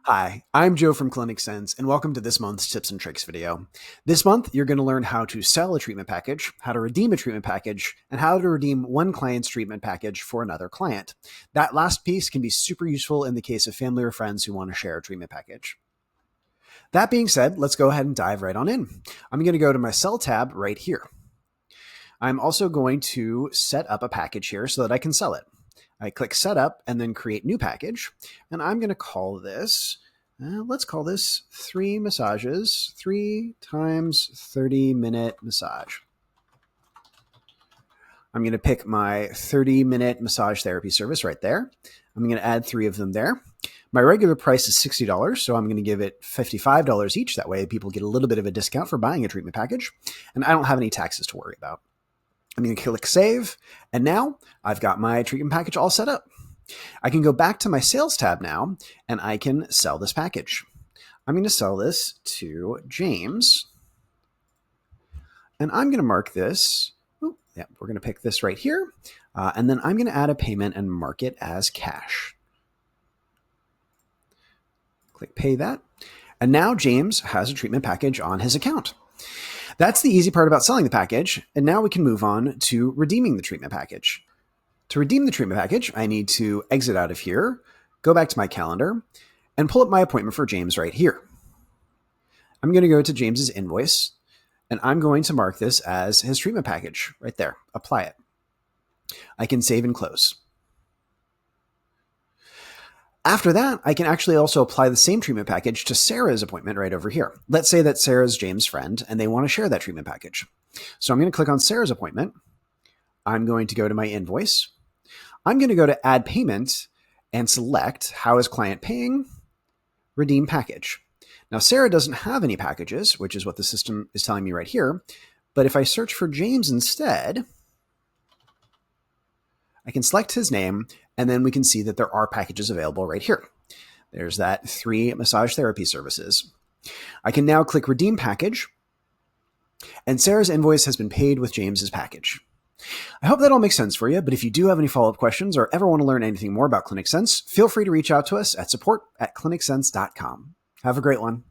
Hi, I'm Joe from ClinicSense, and welcome to this month's Tips and Tricks video. This month, you're going to learn how to sell a treatment package, how to redeem a treatment package, and how to redeem one client's treatment package for another client. That last piece can be super useful in the case of family or friends who want to share a treatment package. That being said, let's go ahead and dive right on in. I'm going to go to my Sell tab right here. I'm also going to set up a package here so that I can sell it. I click Setup and then Create New Package, and I'm going to call this, let's call this 3 massages, 3 times 30-minute massage. I'm going to pick my 30-minute massage therapy service right there. I'm going to add 3 of them there. My regular price is $60, so I'm going to give it $55 each. That way people get a little bit of a discount for buying a treatment package, and I don't have any taxes to worry about. I'm going to click Save, and now I've got my treatment package all set up. I can go back to my Sales tab now, and I can sell this package. I'm going to sell this to James, and I'm going to mark this. We're going to pick this right here, and then I'm going to add a payment and mark it as cash. Click Pay that, and now James has a treatment package on his account. That's the easy part about selling the package, and now we can move on to redeeming the treatment package. To redeem the treatment package, I need to exit out of here, go back to my calendar, and pull up my appointment for James right here. I'm going to go to James's invoice, and I'm going to mark this as his treatment package right there. Apply it. I can save and close. After that, I can actually also apply the same treatment package to Sarah's appointment right over here. Let's say that Sarah's James' friend and they want to share that treatment package. So I'm going to click on Sarah's appointment. I'm going to go to my invoice. I'm going to go to Add Payment and select How is Client Paying? Redeem Package. Now, Sarah doesn't have any packages, which is what the system is telling me right here. But if I search for James instead, I can select his name, and then we can see that there are packages available right here. There's that 3 massage therapy services. I can now click Redeem Package, and Sarah's invoice has been paid with James's package. I hope that all makes sense for you, but if you do have any follow-up questions or ever want to learn anything more about ClinicSense, feel free to reach out to us at support@clinicsense.com. Have a great one.